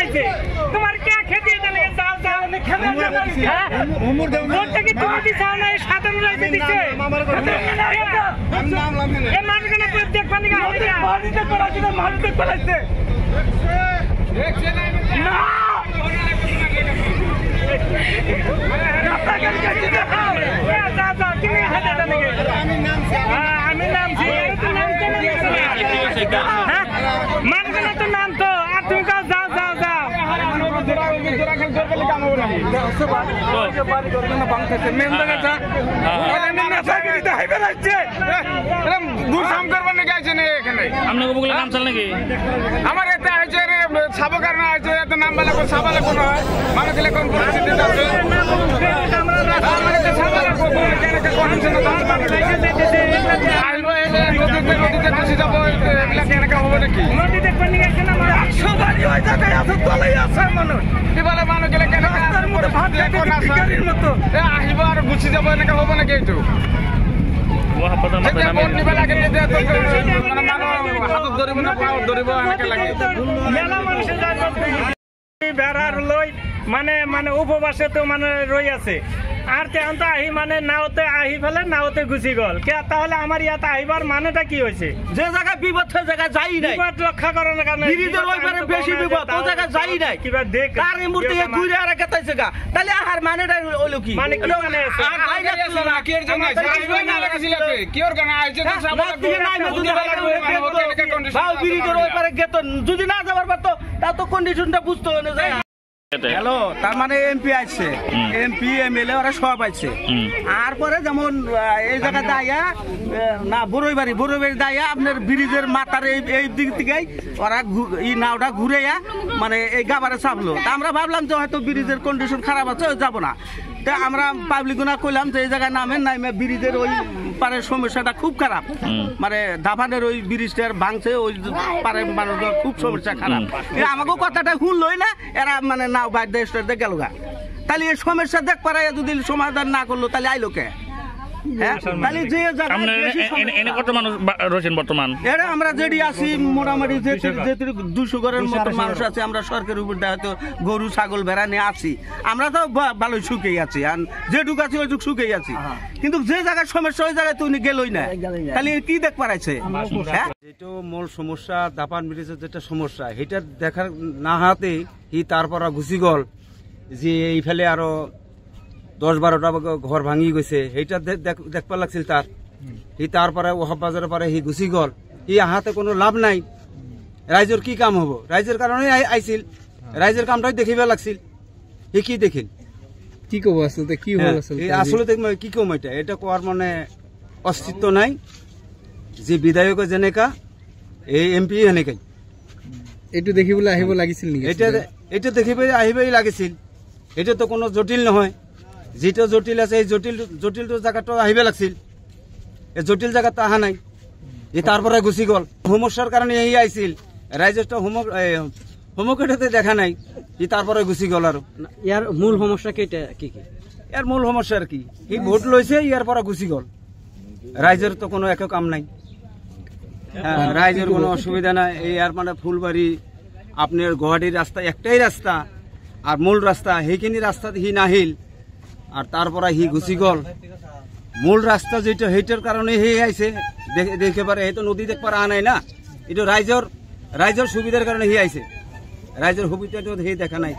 আইছে তোমার কে খেতে দিলে যাও যাও না খেতে হ্যাঁ উমর দেও না কি তুমি দিছাও না সাধারণ রাইতে দিছে নাম লাম না এই মানুষগুলো প্রত্যেক পানি গা পানিতে পড়াছে না মাটিতে পড়াইছে দেখছে না আমি নাম মানগনা তো নাম তো আর তুমি যাও যাও যাও যাও আমার এতে হয়েছে ছাবো কারণ আছে এত নাম বলা ছাবা লাগবো না মানুষ এরকম পরিস্থিতি আছে আহিব আৰু গুচি যাব এনেকে হব নেকি এইটো হাতত ধৰিব না পাৱত ধৰিব এনেকে লাগে বেড়ার লই মানে মানে উপবাসে তো মানে রই আছে আর তেমন তো আহি মানে নাওতে আহি ফেলে নাওতে গুছি গল কে তাহলে আমার ইয়াতে আহিবার মানেটা কি হয়েছে যে জায়গা বিপদ সেই জায়গা যাই নাই বিপদ রক্ষা করার কারণে ব্রিজের ওই পারে বেশি বিপদ ওই জায়গা যাই নাই কিবা দেখ তার মূর্তি ঘুরে আর কাটাইছে গা তাহলে আহার মানেটা হলো কি মানে কি মানে আই লাগছিল না কি এর জন্য আসবে না লাগাছিল কি ওর গানা আইছে তো সব নাই যদি ভাও ব্রিজের ওই পারে গেত যদি না যাবার পারতো তা তো কন্ডিশনটা বুঝতে হলো যায় হ্যালো তার মানে এমপি আসছে এমপি এমএলএ ওরা সব আসছে আর পরে যেমন এই জায়গা দাইয়া না বড়ইবাড়ি দাইয়া আপনার ব্রিজের মাথার এই দিক থেকে ওরা এই নাওটা ঘুরেয়া মানে এই গাবারে চাপলো তা আমরা ভাবলাম যে হয়তো ব্রিজের কন্ডিশন খারাপ আছে যাবো না তা আমরা পাবলিকগুনা কইলাম যে এই জায়গায় নামেন নামে ব্রিজের ওই পারের সমস্যাটা খুব খারাপ মানে দাফানের ওই ব্রিজটার ভাঙছে ওই পারের মানুষের খুব সমস্যা খারাপ আমাকেও কথাটা শুনলই না এরা মানে নাও বাইর দেশ গেল গা তাহলে এই সমস্যা দেখ পারাই যদি সমাধান না করলো তাহলে আইলো কে আমরা যেটি আছি মোটামুটি 200 ঘরের মতো মানুষ আছে আমরা সরকারের উপর হয়তো গরু ছাগল ভেড়া নিয়ে আছি আমরা তো ভালোই সুখেই আছি আর যেটুক আছি ওইটুক সুখেই আছি কিন্তু যে জায়গায় সমস্যা ওই জায়গায় তুমি গেলই না তাহলে কি দেখ পারাইছে যেটা মূল সমস্যা দাপান ব্রিজের যেটা সমস্যা এটা দেখার না হাতে তারপর ঘুষি গল যে এই ফেলে আরো 10-12টা ঘর ভাঙি গেছে সেইটা দেখবার লাগছিল তার তারপরে বাজারের পরে গুছি গল আহাতে কোনো লাভ নাই রাইজের কি কাম হবো রাইজের কারণে আইছিল রাইজের কামটাই দেখিবা লাগছিল কি দেখিল কি কব আসলে কি হল আসলে কি কম এটা কোয়ার মানে অস্তিত্ব নাই যে বিধায়ক যেনেকা এই এমপি এনেকাই এইটো দেখিবলৈ আহিব লাগিছিল নেকি এটা দেখিবলৈ আহিবই লাগিছিল এটা তো কোনো জটিল নহয় যেটা জটিল আছে এই জটিল জায়গাটা আহিবে লাগছিল এই জটিল জায়গাটা আহা নাই তারপরে গুছি গল সমস্যার কারণে এই আইছিল রাইজের তো হোমকেটাতে দেখা নাই তারপরে গুছি গল আর ইয়ার মূল সমস্যা কি ইয়ার মূল সমস্যা আর কি ভোট লইছে ইয়ার পরে গুছি গল রাইজের তো কোনো এক কাম নাই রাইজের কোনো অসুবিধা নাই এই আর মানে ফুলবাড়ি আপনার গুয়াহাটির রাস্তা একটাই রাস্তা আর মূল রাস্তা সেইখিনি রাস্তাতে নাহিল আর তারপরে গুছি গল মূল রাস্তা যেটা সেইটার কারণে আইছে দেখে পারে এই তো নদী দেখবার আ নাই না এটা রাইজর সুবিধার কারণে আইছে রাইজর সুবিধা দেখা নাই